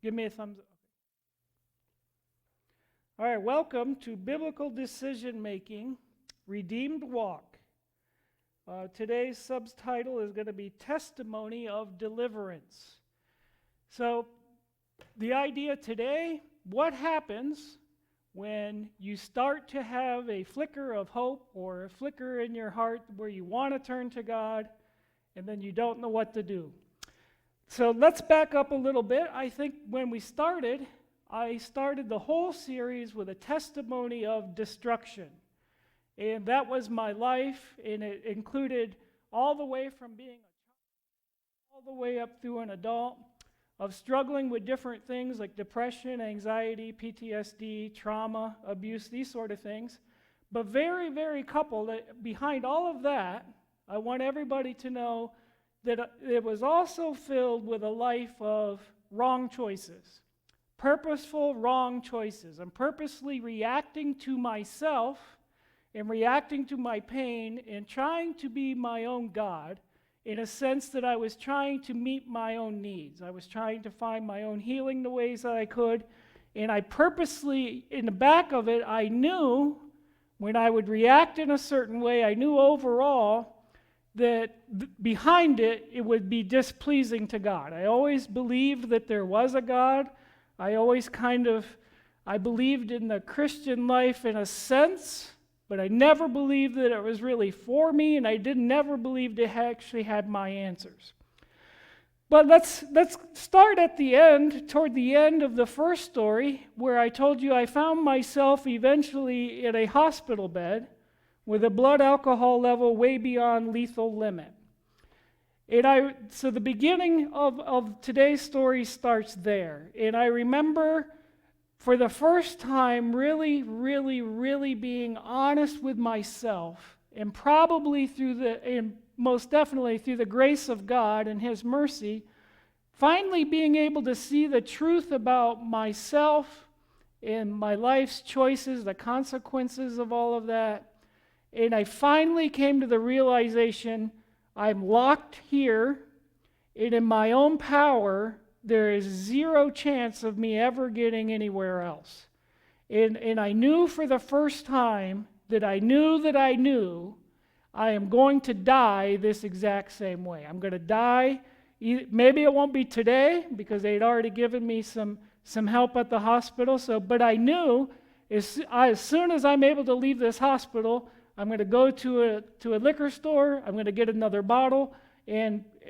Give me a thumbs up. All right, welcome to Biblical Decision Making, Redeemed Walk. Today's subtitle is going to be Testimony of Deliverance. So, the idea today, what happens when you start to have a flicker of hope or a flicker in your heart where you want to turn to God and then you don't know what to do? So let's back up a little bit. I think when I started the whole series with a testimony of destruction. And that was my life, and it included all the way from being a child all the way up through an adult, of struggling with different things like depression, anxiety, PTSD, trauma, abuse, these sort of things. But very, very coupled, behind all of that, I want everybody to know that it was also filled with a life of wrong choices, purposeful wrong choices. I'm purposely reacting to myself and reacting to my pain and trying to be my own God in a sense that I was trying to meet my own needs. I was trying to find my own healing the ways that I could, and I purposely, in the back of it, I knew when I would react in a certain way, I knew overall that behind it, it would be displeasing to God. I always believed that there was a God. I believed in the Christian life in a sense, but I never believed that it was really for me, and I never believed it actually had my answers. But let's start at the end, toward the end of the first story, where I told you I found myself eventually in a hospital bed with a blood alcohol level way beyond lethal limit. So the beginning of today's story starts there. And I remember for the first time really, really, really being honest with myself, and probably and most definitely through the grace of God and His mercy, finally being able to see the truth about myself and my life's choices, the consequences of all of that. And I finally came to the realization I'm locked here, and in my own power, there is zero chance of me ever getting anywhere else. And I knew for the first time that I knew I am going to die this exact same way. I'm going to die. Maybe it won't be today because they'd already given me some help at the hospital. But I knew as soon as I'm able to leave this hospital, I'm going to go to a liquor store. I'm going to get another bottle.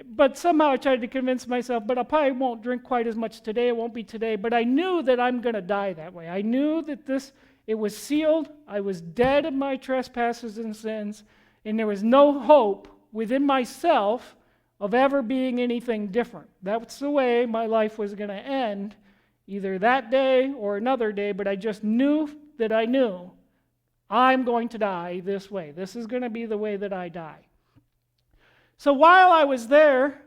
But somehow I tried to convince myself, but I probably won't drink quite as much today. It won't be today. But I knew that I'm going to die that way. I knew that it was sealed. I was dead in my trespasses and sins, and there was no hope within myself of ever being anything different. That's the way my life was going to end, either that day or another day, but I just knew that I knew I'm going to die this way. This is going to be the way that I die. So while I was there,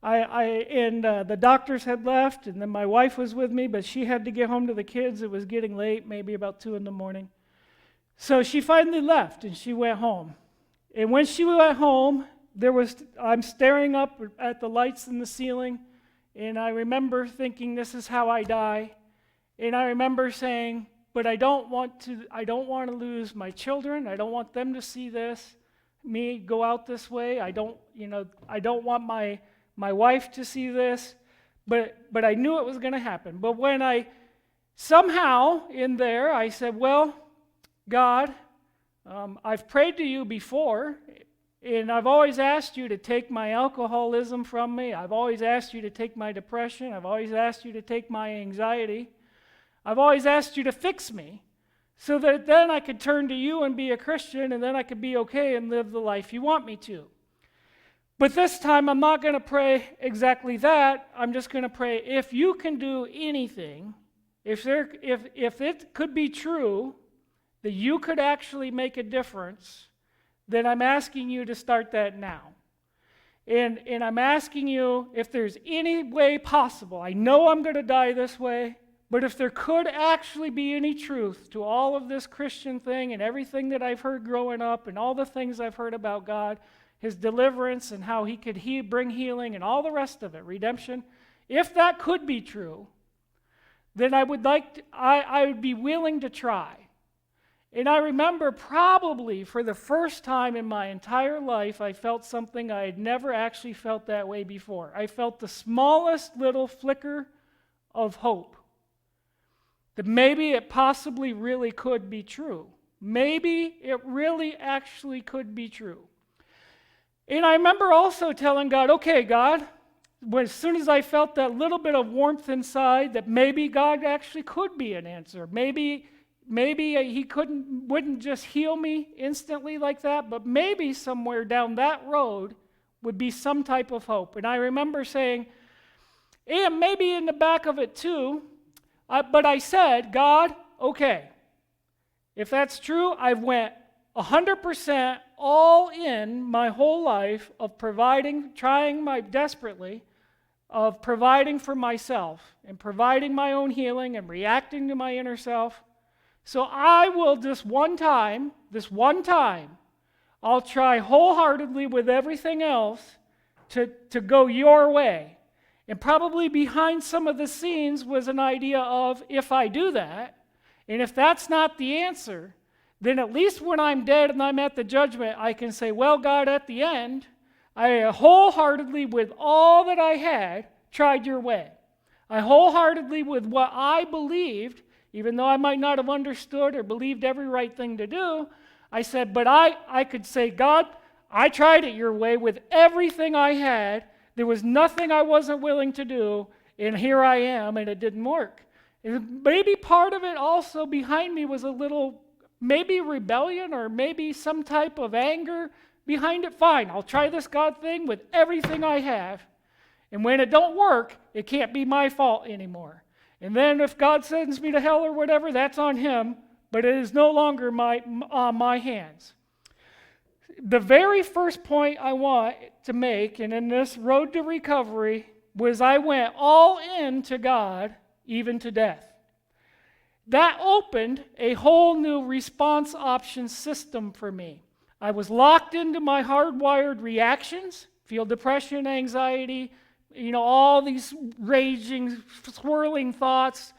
the doctors had left, and then my wife was with me, but she had to get home to the kids. It was getting late, maybe about 2 a.m. So she finally left, and she went home. And when she went home, I'm staring up at the lights in the ceiling, and I remember thinking, this is how I die. And I remember saying, but I don't want to lose my children. I don't want them to see me go out this way. I don't want my wife to see this. But I knew it was going to happen. But when I somehow in there, I said, well, God, I've prayed to you before, and I've always asked you to take my alcoholism from me. I've always asked you to take my depression. I've always asked you to take my anxiety. I've always asked you to fix me so that then I could turn to you and be a Christian, and then I could be okay and live the life you want me to. But this time I'm not going to pray exactly that. I'm just going to pray, if you can do anything, if it could be true that you could actually make a difference, then I'm asking you to start that now. And I'm asking you if there's any way possible. I know I'm going to die this way. But if there could actually be any truth to all of this Christian thing and everything that I've heard growing up and all the things I've heard about God, His deliverance and how He could bring healing and all the rest of it, redemption, if that could be true, then I would be willing to try. And I remember probably for the first time in my entire life, I felt something I had never actually felt that way before. I felt the smallest little flicker of hope that maybe it possibly really could be true. Maybe it really actually could be true. And I remember also telling God, okay, God, as soon as I felt that little bit of warmth inside, that maybe God actually could be an answer. Maybe he wouldn't just heal me instantly like that, but maybe somewhere down that road would be some type of hope. And I remember saying, and maybe in the back of it too, but I said, God, okay, if that's true, I've went 100% all in my whole life of desperately, of providing for myself and providing my own healing and reacting to my inner self. So I will this one time, I'll try wholeheartedly with everything else to go your way. And probably behind some of the scenes was an idea of, if I do that, and if that's not the answer, then at least when I'm dead and I'm at the judgment, I can say, well, God, at the end, I wholeheartedly, with all that I had, tried your way. I wholeheartedly, with what I believed, even though I might not have understood or believed every right thing to do, I said, but I could say, God, I tried it your way with everything I had. There was nothing I wasn't willing to do, and here I am, and it didn't work. And maybe part of it also behind me was a little, maybe rebellion or maybe some type of anger behind it. Fine, I'll try this God thing with everything I have. And when it don't work, it can't be my fault anymore. And then if God sends me to hell or whatever, that's on him, but it is no longer on my hands. The very first point I want to make, and in this road to recovery, was I went all in to God, even to death. That opened a whole new response option system for me. I was locked into my hardwired reactions, feel depression, anxiety, all these raging, swirling thoughts,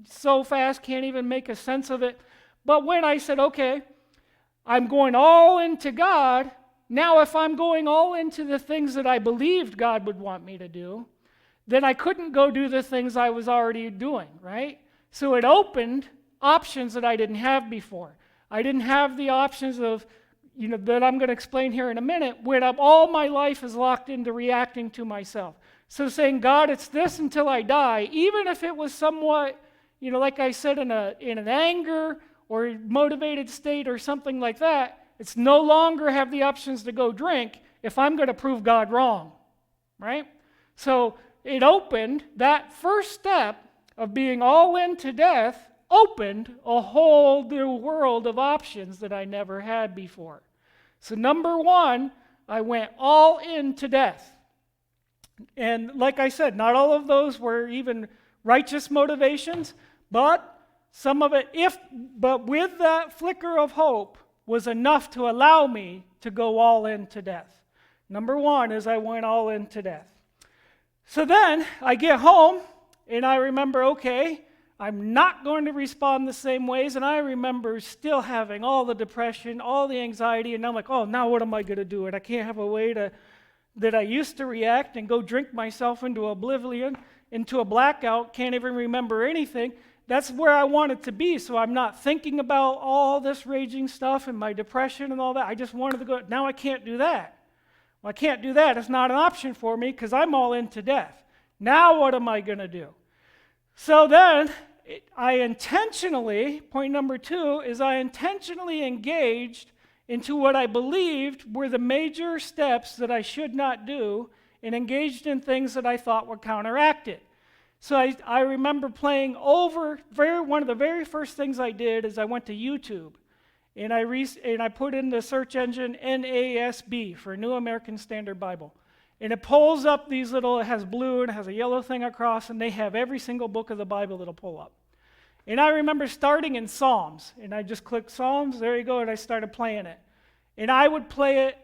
so fast, can't even make a sense of it. But when I said, okay, I'm going all into God, now if I'm going all into the things that I believed God would want me to do, then I couldn't go do the things I was already doing, right? So it opened options that I didn't have before. I didn't have the options of, that I'm going to explain here in a minute, when all my life is locked into reacting to myself. So saying, God, it's this until I die, even if it was somewhat, like I said, in an anger or motivated state or something like that, it's no longer have the options to go drink if I'm going to prove God wrong, right? So it opened, that first step of being all in to death, opened a whole new world of options that I never had before. So number one, I went all in to death. And like I said, not all of those were even righteous motivations, but some of it, but with that flicker of hope, was enough to allow me to go all in to death. Number one is I went all in to death. So then I get home and I remember, okay, I'm not going to respond the same ways, and I remember still having all the depression, all the anxiety, and I'm like, oh, now what am I going to do? And I can't have a way that I used to react and go drink myself into oblivion, into a blackout, can't even remember anything. That's where I wanted to be, so I'm not thinking about all this raging stuff and my depression and all that. I just wanted to go, now I can't do that. Well, I can't do that. It's not an option for me because I'm all into death. Now what am I going to do? So then I intentionally, point number two, is I intentionally engaged into what I believed were the major steps that I should not do, and engaged in things that I thought would counteract it. So I remember playing over, one of the very first things I did is I went to YouTube, and I put in the search engine NASB for New American Standard Bible. And it pulls up these little, it has blue and it has a yellow thing across, and they have every single book of the Bible that'll pull up. And I remember starting in Psalms, and I just clicked Psalms, there you go, and I started playing it. And I would play it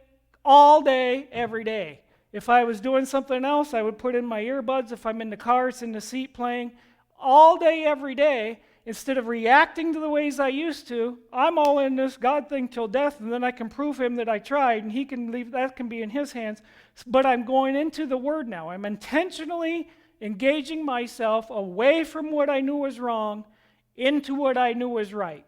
all day, every day. If I was doing something else, I would put in my earbuds. If I'm in the car, it's in the seat playing all day, every day, instead of reacting to the ways I used to. I'm all in this God thing till death, and then I can prove him that I tried, and he can leave, that can be in his hands. But I'm going into the Word now. I'm intentionally engaging myself away from what I knew was wrong into what I knew was right.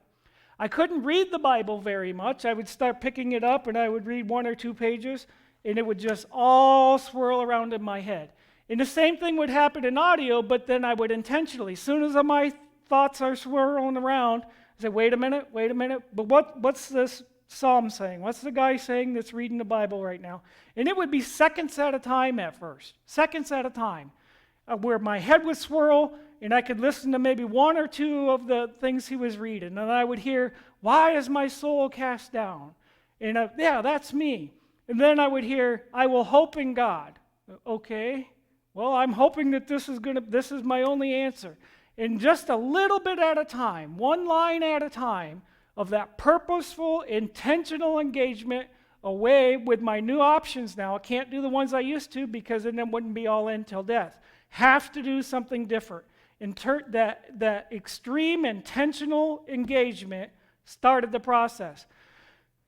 I couldn't read the Bible very much. I would start picking it up, and I would read 1 or 2 pages, and it would just all swirl around in my head. And the same thing would happen in audio, but then I would intentionally, as soon as my thoughts are swirling around, I say, wait a minute, but what's this psalm saying? What's the guy saying that's reading the Bible right now? And it would be seconds at a time at first, seconds at a time, where my head would swirl, and I could listen to maybe 1 or 2 of the things he was reading, and I would hear, why is my soul cast down? And yeah, that's me. And then I would hear, I will hope in God. Okay, well, I'm hoping that this is my only answer. And just a little bit at a time, 1 line at a time, of that purposeful, intentional engagement away with my new options now. I can't do the ones I used to because then it wouldn't be all in till death. Have to do something different. That extreme intentional engagement started the process.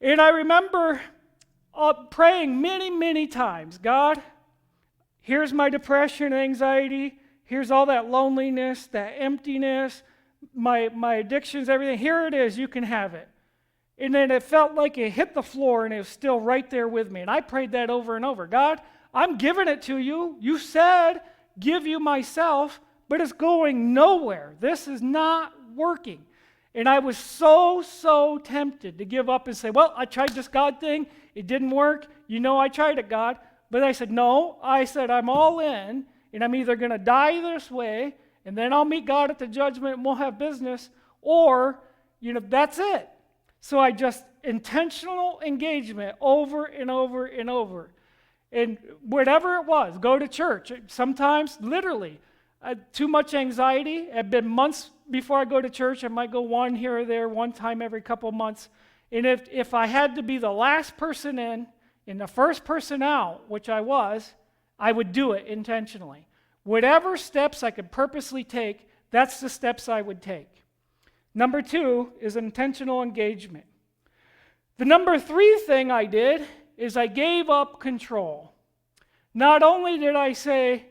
And I remember praying many, many times, God, here's my depression, anxiety, here's all that loneliness, that emptiness, my addictions, everything. Here it is, you can have it. And then it felt like it hit the floor and it was still right there with me. And I prayed that over and over. God, I'm giving it to you. You said, give you myself, but it's going nowhere. This is not working. And I was so tempted to give up and say, well, I tried this God thing. It didn't work. You know I tried it, God. But I said, no. I said, I'm all in, and I'm either going to die this way, and then I'll meet God at the judgment and we'll have business, or, that's it. So I just intentional engagement over and over and over. And whatever it was, go to church. Sometimes, literally, too much anxiety. It had been months before I go to church. I might go 1 here or there, 1 time every couple months. And if I had to be the last person in and the first person out, which I was, I would do it intentionally. Whatever steps I could purposely take, that's the steps I would take. Number 2 is intentional engagement. The number 3 thing I did is I gave up control. Not only did I say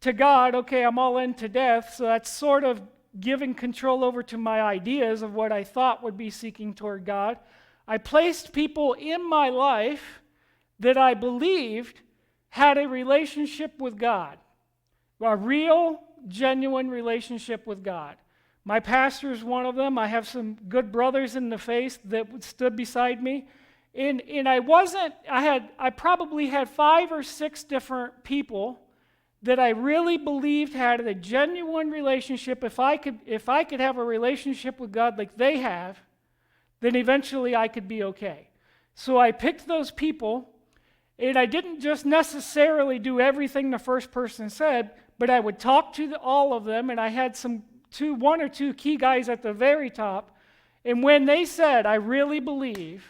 to God, okay, I'm all in to death, so that's sort of giving control over to my ideas of what I thought would be seeking toward God. I placed people in my life that I believed had a relationship with God, a real, genuine relationship with God. My pastor is one of them. I have some good brothers in the faith that stood beside me. And I probably had 5 or 6 different people that I really believed had a genuine relationship. If I could have a relationship with God like they have, then eventually I could be okay. So I picked those people, and I didn't just necessarily do everything the first person said, but I would talk to all of them, and I had 1 or 2 key guys at the very top. And when they said, I really believe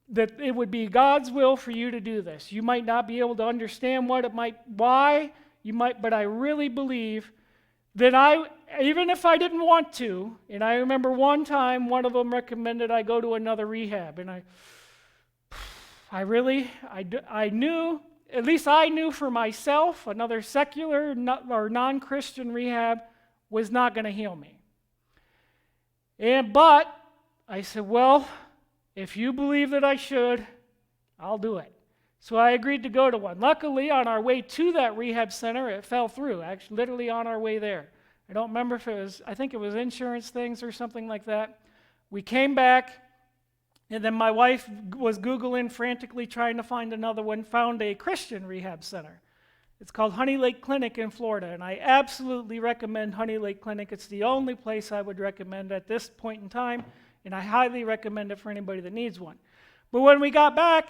that it would be God's will for you to do this. You might not be able to understand why you might, but I really believe that even if I didn't want to, and I remember one time one of them recommended I go to another rehab, and I knew, at least I knew for myself, another secular or non-Christian rehab was not going to heal me. But I said, well, if you believe that I should, I'll do it. So I agreed to go to one. Luckily, on our way to that rehab center, it fell through, actually, literally on our way there. I don't remember if I think it was insurance things or something like that. We came back, and then my wife was Googling frantically trying to find another one, found a Christian rehab center. It's called Honey Lake Clinic in Florida, and I absolutely recommend Honey Lake Clinic. It's the only place I would recommend at this point in time, and I highly recommend it for anybody that needs one. But when we got back,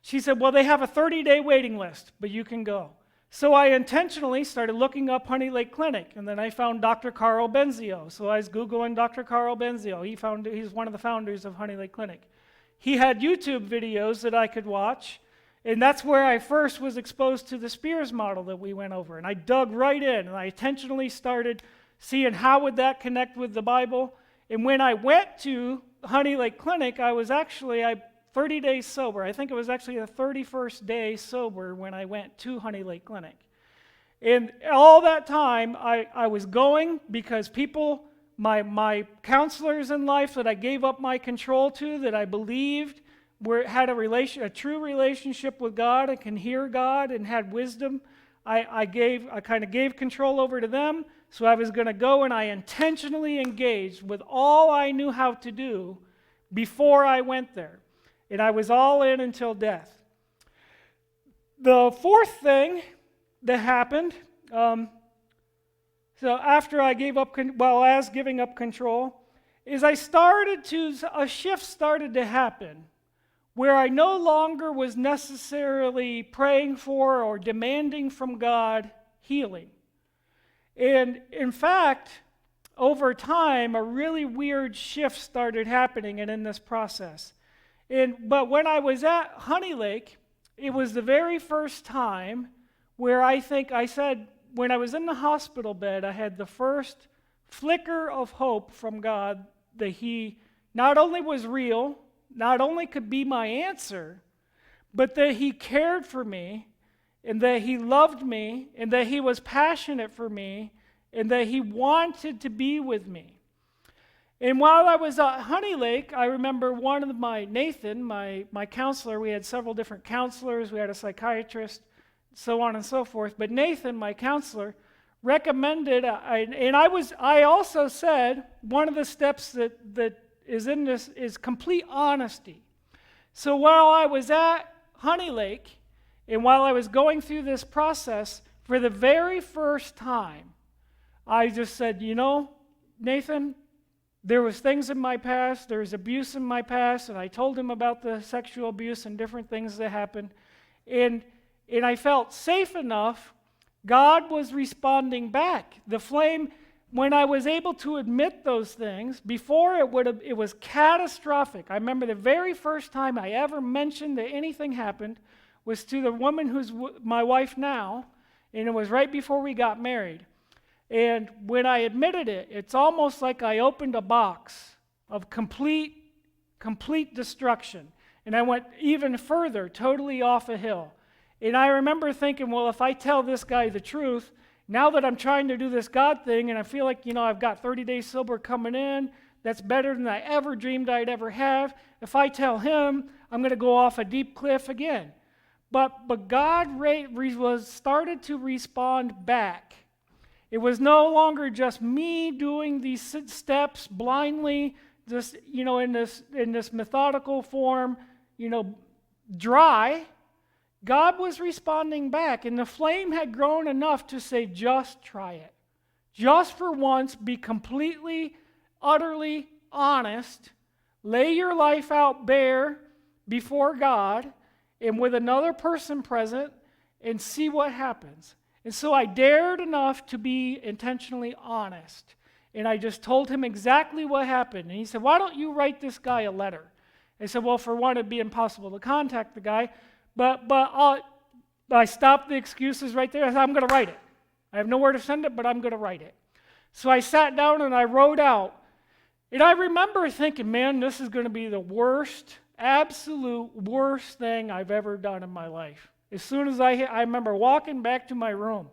she said, well, they have a 30-day waiting list, but you can go. So I intentionally started looking up Honey Lake Clinic, and then I found Dr. Carl Benzio. So I was Googling Dr. Carl Benzio. He's one of the founders of Honey Lake Clinic. He had YouTube videos that I could watch, and that's where I first was exposed to the Spears model that we went over. And I dug right in, and I intentionally started seeing how would that connect with the Bible. And when I went to Honey Lake Clinic, I was actually 30 days sober. I think it was actually the 31st day sober when I went to Honey Lake Clinic. And all that time, I was going because people, my counselors in life that I gave up my control to, that I believed had a true relationship with God and can hear God and had wisdom, I kind of gave control over to them. So I was going to go, and I intentionally engaged with all I knew how to do before I went there. And I was all in until death. The fourth thing that happened, so after I gave up, as giving up control, is a shift started to happen where I no longer was necessarily praying for or demanding from God healing. And in fact, over time, a really weird shift started happening in this process. But when I was at Honey Lake, it was the very first time where I think I said, when I was in the hospital bed, I had the first flicker of hope from God that He not only was real, not only could be my answer, but that He cared for me, and that He loved me, and that He was passionate for me, and that He wanted to be with me. And while I was at Honey Lake, I remember Nathan, my counselor, we had several different counselors, we had a psychiatrist, so on and so forth, but Nathan, my counselor, recommended, I also said, one of the steps that is in this is complete honesty. So while I was at Honey Lake, and while I was going through this process, for the very first time, I just said, Nathan, there was things in my past, there was abuse in my past, and I told him about the sexual abuse and different things that happened. And I felt safe enough. God was responding back. The flame, when I was able to admit those things, before it was catastrophic. I remember the very first time I ever mentioned that anything happened was to the woman who's my wife now, and it was right before we got married. And when I admitted it, it's almost like I opened a box of complete destruction. And I went even further, totally off a hill. And I remember thinking, well, if I tell this guy the truth, now that I'm trying to do this God thing, and I feel like, I've got 30 days sober coming in, that's better than I ever dreamed I'd ever have. If I tell him, I'm going to go off a deep cliff again. But God started to respond back. It was no longer just me doing these steps blindly, just in this methodical form, dry. God was responding back, and the flame had grown enough to say, just try it. Just for once, be completely, utterly honest. Lay your life out bare before God and with another person present and see what happens. And so I dared enough to be intentionally honest. And I just told him exactly what happened. And he said, why don't you write this guy a letter? I said, well, for one, it'd be impossible to contact the guy. But I stopped the excuses right there. I said, I'm going to write it. I have nowhere to send it, but I'm going to write it. So I sat down and I wrote out. And I remember thinking, man, this is going to be the worst, absolute worst thing I've ever done in my life. As soon as I remember walking back to my room.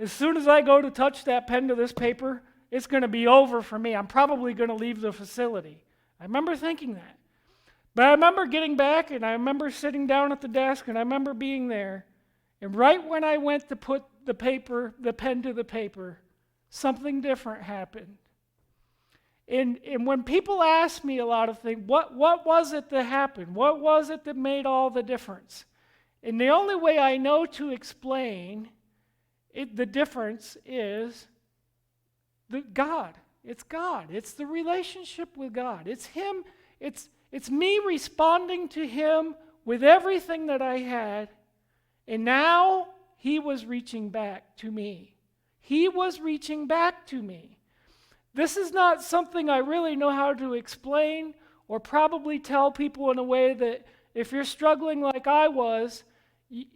As soon as I go to touch that pen to this paper, it's going to be over for me. I'm probably going to leave the facility. I remember thinking that. But I remember getting back, and I remember sitting down at the desk, and I remember being there. And right when I went to put the pen to the paper, something different happened. And when people ask me a lot of things, what was it that happened? What was it that made all the difference? And the only way I know to explain the difference is God. It's God. It's the relationship with God. It's Him. It's me responding to Him with everything that I had, and now He was reaching back to me. He was reaching back to me. This is not something I really know how to explain or probably tell people in a way that if you're struggling like I was,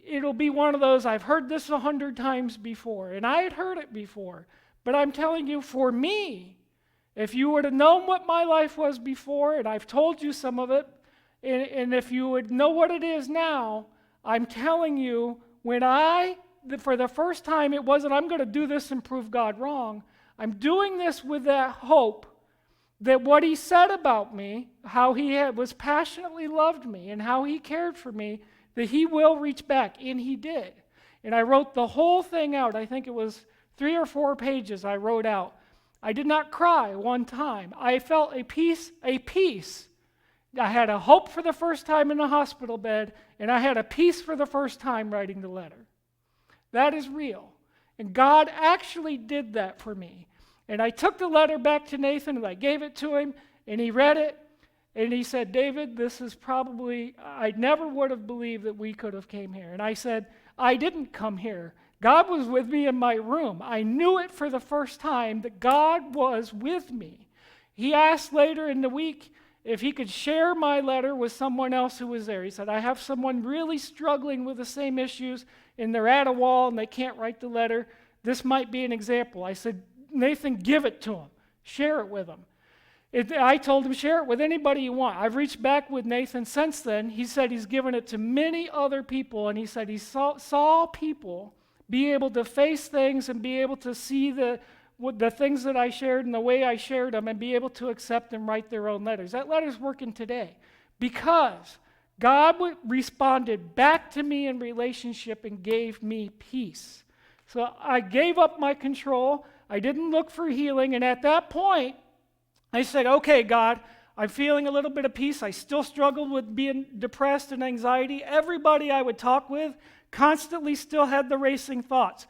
it'll be one of those, I've heard this 100 times before, and I had heard it before. But I'm telling you, for me, if you would have known what my life was before, and I've told you some of it, and if you would know what it is now, I'm telling you, for the first time, it wasn't, I'm going to do this and prove God wrong. I'm doing this with that hope that what he said about me, how he was passionately loved me and how he cared for me, that he will reach back, and he did. And I wrote the whole thing out. I think it was 3 or 4 pages I wrote out. I did not cry one time. I felt a peace. I had a hope for the first time in the hospital bed, and I had a peace for the first time writing the letter. That is real. And God actually did that for me. And I took the letter back to Nathan, and I gave it to him, and he read it, and he said, David, this is probably, I never would have believed that we could have came here. And I said, I didn't come here. God was with me in my room. I knew it for the first time that God was with me. He asked later in the week if he could share my letter with someone else who was there. He said, I have someone really struggling with the same issues, and they're at a wall, and they can't write the letter. This might be an example. I said, Nathan, give it to him. Share it with him. I told him, share it with anybody you want. I've reached back with Nathan since then. He said he's given it to many other people, and he said he saw people be able to face things and be able to see the things that I shared and the way I shared them and be able to accept and write their own letters. That letter's working today because God responded back to me in relationship and gave me peace. So I gave up my control. I didn't look for healing, and at that point, I said, okay, God, I'm feeling a little bit of peace. I still struggled with being depressed and anxiety. Everybody I would talk with constantly still had the racing thoughts.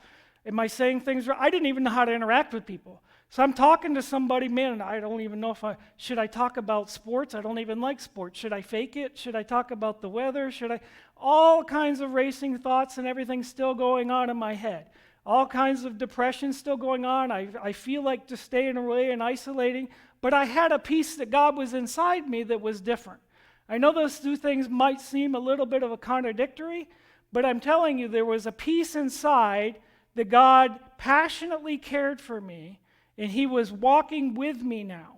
Am I saying things right? I didn't even know how to interact with people. So I'm talking to somebody, man, I don't even know should I talk about sports? I don't even like sports. Should I fake it? Should I talk about the weather? All kinds of racing thoughts and everything still going on in my head. All kinds of depression still going on. I feel like just staying away and isolating. But I had a peace that God was inside me that was different. I know those two things might seem a little bit of a contradictory, but I'm telling you, there was a peace inside that God passionately cared for me, and he was walking with me now.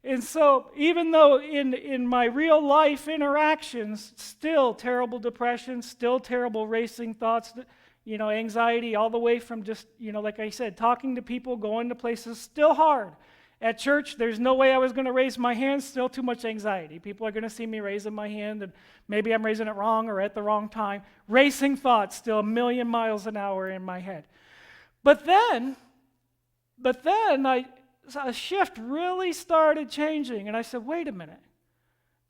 And so even though in my real life interactions, still terrible depression, still terrible racing thoughts, anxiety, all the way from just, like I said, talking to people, going to places, still hard. At church, there's no way I was going to raise my hand, still too much anxiety. People are going to see me raising my hand, and maybe I'm raising it wrong or at the wrong time. Racing thoughts, still a million miles an hour in my head. But then a shift really started changing, and I said, wait a minute.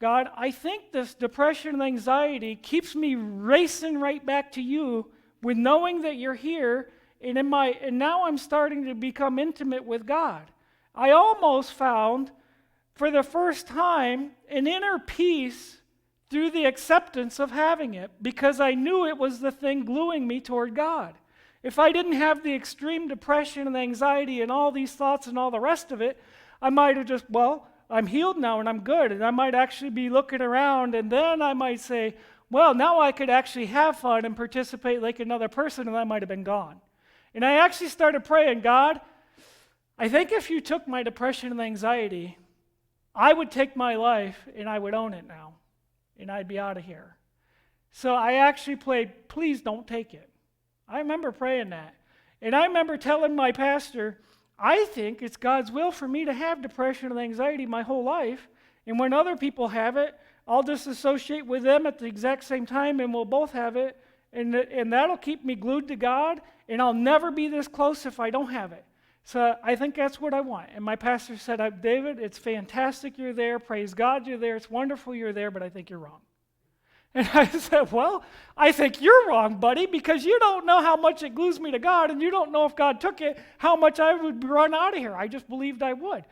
God, I think this depression and anxiety keeps me racing right back to you with knowing that you're here, and now I'm starting to become intimate with God. I almost found, for the first time, an inner peace through the acceptance of having it, because I knew it was the thing gluing me toward God. If I didn't have the extreme depression and anxiety and all these thoughts and all the rest of it, I might have just, I'm healed now and I'm good, and I might actually be looking around, and then I might say, now I could actually have fun and participate like another person, and I might have been gone. And I actually started praying, God, I think if you took my depression and anxiety, I would take my life and I would own it now, and I'd be out of here. So I actually prayed, please don't take it. I remember praying that. And I remember telling my pastor, I think it's God's will for me to have depression and anxiety my whole life, and when other people have it, I'll disassociate with them at the exact same time, and we'll both have it, and that'll keep me glued to God, and I'll never be this close if I don't have it. So I think that's what I want. And my pastor said, David, it's fantastic you're there. Praise God you're there. It's wonderful you're there, but I think you're wrong. And I said, I think you're wrong, buddy, because you don't know how much it glues me to God, and you don't know if God took it, how much I would run out of here. I just believed I would.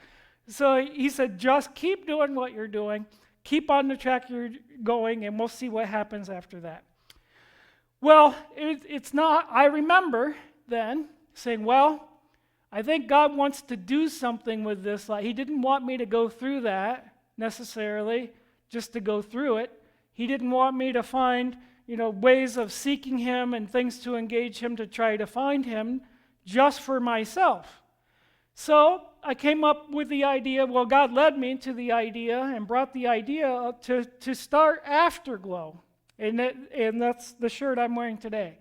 So he said, just keep doing what you're doing. Keep on the track you're going, and we'll see what happens after that. Well, it's not. I remember then saying, I think God wants to do something with this. He didn't want me to go through that necessarily, just to go through it. He didn't want me to find, ways of seeking him and things to engage him to try to find him just for myself. So I came up with the idea, well, God led me to the idea and brought the idea up to start Afterglow. And that's the shirt I'm wearing today.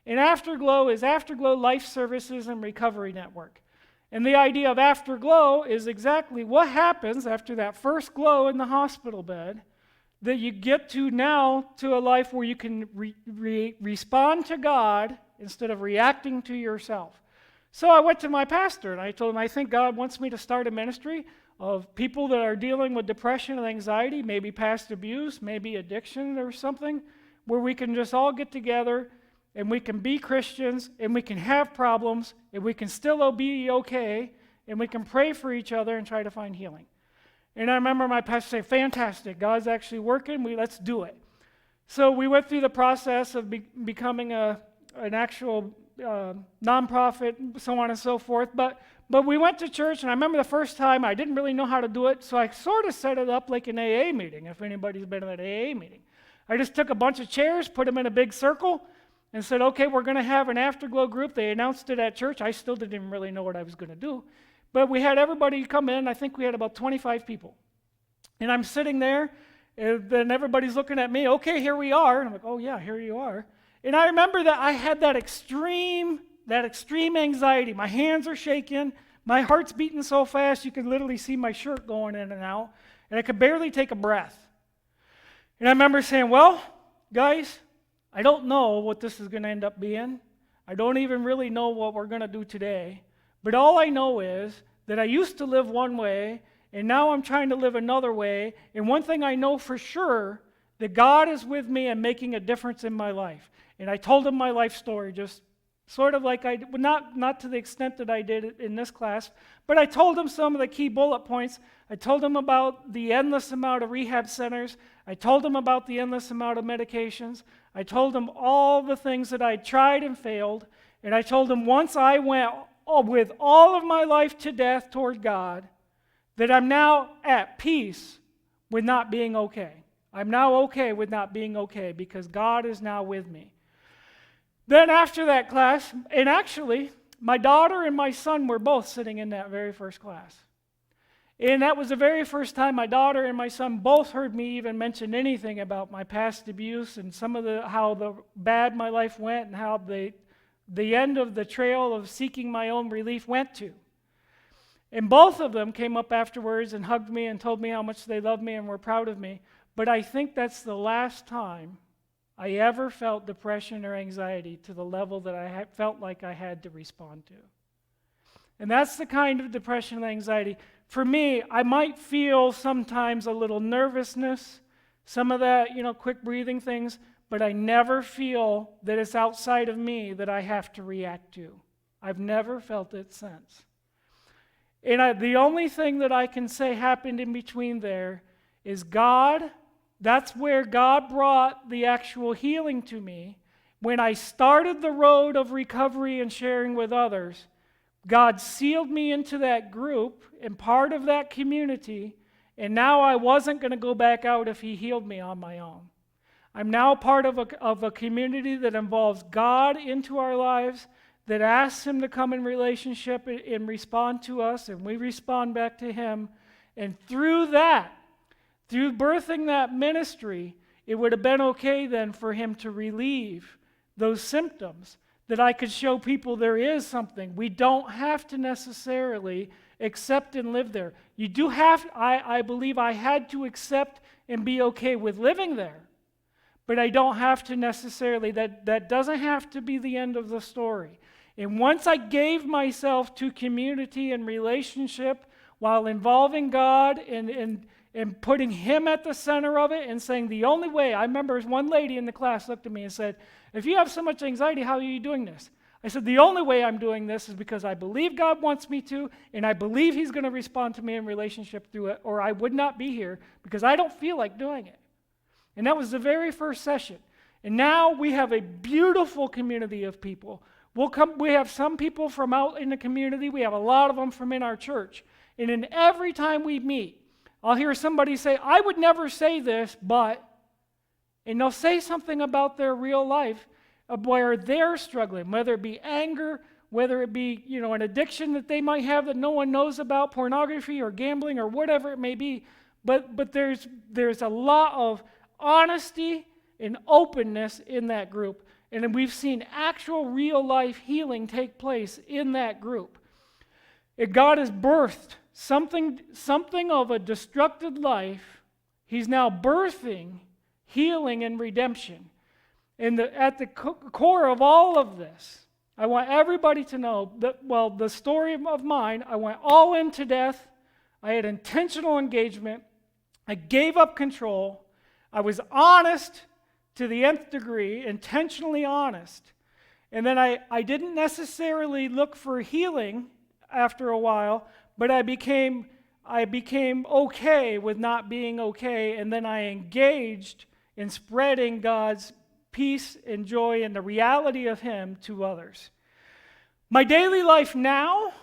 And Afterglow is Afterglow Life Services and Recovery Network. And the idea of Afterglow is exactly what happens after that first glow in the hospital bed, that you get to now to a life where you can respond to God instead of reacting to yourself. So I went to my pastor and I told him, I think God wants me to start a ministry of people that are dealing with depression and anxiety, maybe past abuse, maybe addiction or something, where we can just all get together and we can be Christians and we can have problems and we can still be okay and we can pray for each other and try to find healing. And I remember my pastor saying, fantastic, God's actually working, let's do it. So we went through the process of becoming an actual nonprofit, so on and so forth. But we went to church, and I remember the first time I didn't really know how to do it, so I sort of set it up like an AA meeting, if anybody's been at an AA meeting. I just took a bunch of chairs, put them in a big circle, and said, okay, we're going to have an Afterglow group. They announced it at church. I still didn't even really know what I was going to do. But we had everybody come in. I think we had about 25 people. And I'm sitting there, and then everybody's looking at me. Okay, here we are. And I'm like, oh, yeah, here you are. And I remember that I had that extreme anxiety. My hands are shaking. My heart's beating so fast you could literally see my shirt going in and out. And I could barely take a breath. And I remember saying, well, guys, I don't know what this is going to end up being. I don't even really know what we're going to do today. But all I know is that I used to live one way, and now I'm trying to live another way. And one thing I know for sure, that God is with me and making a difference in my life. And I told him my life story, just sort of like not to the extent that I did in this class, but I told him some of the key bullet points. I told him about the endless amount of rehab centers. I told him about the endless amount of medications. I told him all the things that I tried and failed. And I told him once I went with all of my life to death toward God, that I'm now at peace with not being okay. I'm now okay with not being okay because God is now with me. Then after that class, and actually, my daughter and my son were both sitting in that very first class. And that was the very first time my daughter and my son both heard me even mention anything about my past abuse and some of how the bad my life went and how the end of the trail of seeking my own relief went to. And both of them came up afterwards and hugged me and told me how much they loved me and were proud of me. But I think that's the last time I ever felt depression or anxiety to the level that I felt like I had to respond to. And that's the kind of depression and anxiety. For me, I might feel sometimes a little nervousness, some of that, quick breathing things, but I never feel that it's outside of me that I have to react to. I've never felt it since. And the only thing that I can say happened in between there is God. That's where God brought the actual healing to me. When I started the road of recovery and sharing with others, God sealed me into that group and part of that community, and now I wasn't going to go back out if he healed me on my own. I'm now part of a community that involves God into our lives, that asks him to come in relationship and respond to us, and we respond back to him. And through birthing that ministry, it would have been okay then for him to relieve those symptoms, that I could show people there is something. We don't have to necessarily accept and live there. You do have, I believe I had to accept and be okay with living there, but I don't have to necessarily, that doesn't have to be the end of the story. And once I gave myself to community and relationship while involving God and putting him at the center of it and saying the only way, I remember one lady in the class looked at me and said, if you have so much anxiety, how are you doing this? I said, the only way I'm doing this is because I believe God wants me to, and I believe he's going to respond to me in relationship through it, or I would not be here because I don't feel like doing it. And that was the very first session. And now we have a beautiful community of people. We have some people from out in the community. We have a lot of them from in our church. And in every time we meet, I'll hear somebody say, I would never say this, but, and they'll say something about their real life of where they're struggling, whether it be anger, whether it be, an addiction that they might have that no one knows about, pornography or gambling or whatever it may be. But there's a lot of honesty and openness in that group. And then we've seen actual real life healing take place in that group. God has birthed something of a destructed life. He's now birthing healing and redemption. And at the core of all of this, I want everybody to know that, the story of mine, I went all in to death. I had intentional engagement. I gave up control. I was honest to the nth degree, intentionally honest. And then I didn't necessarily look for healing after a while, but I became okay with not being okay, and then I engaged in spreading God's peace and joy and the reality of Him to others. My daily life now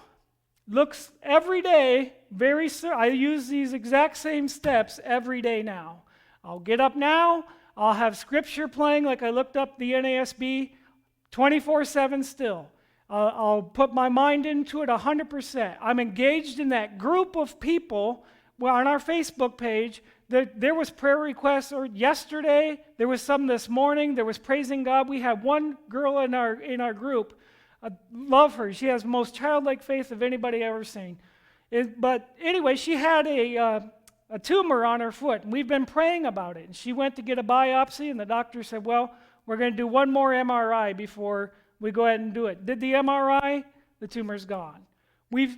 looks every day I use these exact same steps every day now. I'll get up now, I'll have scripture playing like I looked up the NASB 24/7 still. I'll put my mind into it 100%. I'm engaged in that group of people. Well, on our Facebook page, there was prayer requests, or yesterday, there was some this morning, there was praising God. We had one girl in our group. I love her. She has the most childlike faith of anybody I've ever seen. But anyway, she had a tumor on her foot, and we've been praying about it. And she went to get a biopsy, and the doctor said, well, we're going to do one more MRI before we go ahead and do it. Did the MRI? The tumor's gone. We've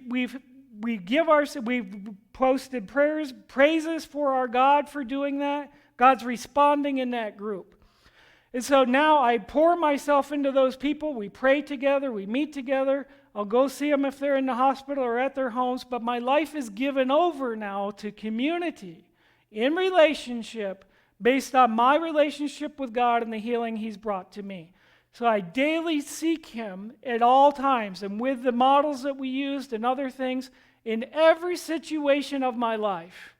posted praises for our God for doing that. God's responding in that group. And so now I pour myself into those people. We pray together. We meet together. I'll go see them if they're in the hospital or at their homes. But my life is given over now to community in relationship based on my relationship with God and the healing He's brought to me. So I daily seek Him at all times. And with the models that we used and other things, in every situation of my life,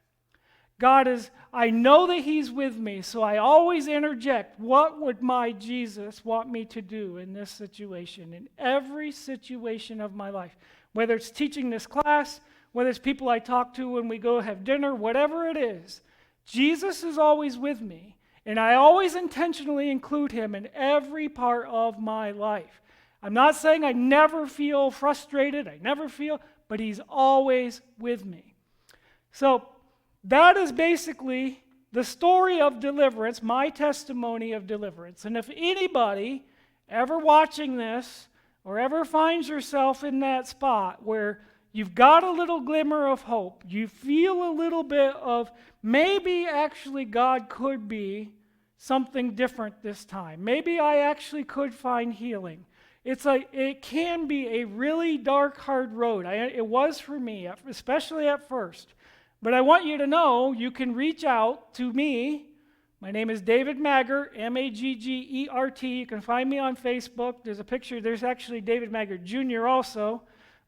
I know that He's with me, so I always interject, what would my Jesus want me to do in this situation, in every situation of my life? Whether it's teaching this class, whether it's people I talk to when we go have dinner, whatever it is, Jesus is always with me, and I always intentionally include Him in every part of my life. I'm not saying I never feel frustrated, but He's always with me. So that is basically the story of deliverance, my testimony of deliverance. And if anybody ever watching this or ever finds yourself in that spot where you've got a little glimmer of hope, you feel a little bit of maybe actually God could be something different this time. Maybe I actually could find healing. It can be a really dark, hard road. It was for me, especially at first. But I want you to know you can reach out to me. My name is David Maggert, Maggert. You can find me on Facebook. There's a picture. There's actually David Maggert Jr. also.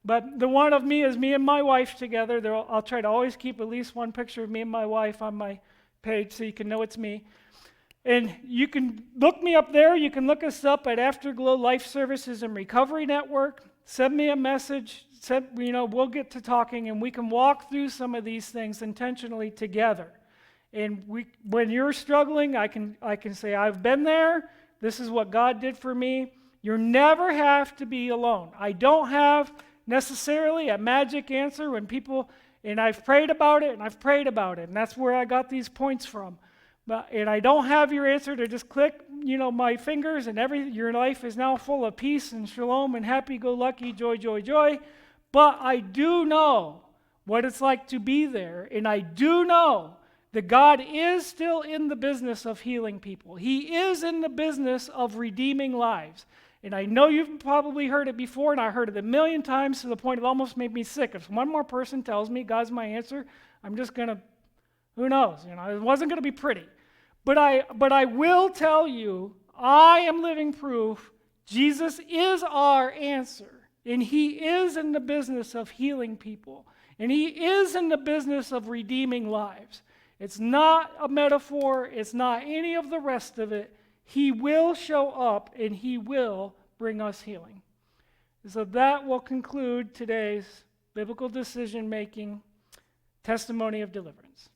But the one of me is me and my wife together. I'll try to always keep at least one picture of me and my wife on my page so you can know it's me. And you can look me up there. You can look us up at Afterglow Life Services and Recovery Network. Send me a message. We'll get to talking, and we can walk through some of these things intentionally together. And when you're struggling, I can say, I've been there. This is what God did for me. You never have to be alone. I don't have necessarily a magic answer when people, and I've prayed about it, and that's where I got these points from. And I don't have your answer to just click, my fingers, and your life is now full of peace and shalom and happy-go-lucky, joy, joy, joy. But I do know what it's like to be there, and I do know that God is still in the business of healing people. He is in the business of redeeming lives. And I know you've probably heard it before, and I heard it a million times to the point it almost made me sick. If one more person tells me God's my answer, I'm just going to, who knows? It wasn't going to be pretty. But I will tell you, I am living proof Jesus is our answer. And He is in the business of healing people. And He is in the business of redeeming lives. It's not a metaphor. It's not any of the rest of it. He will show up and He will bring us healing. So that will conclude today's biblical decision-making testimony of deliverance.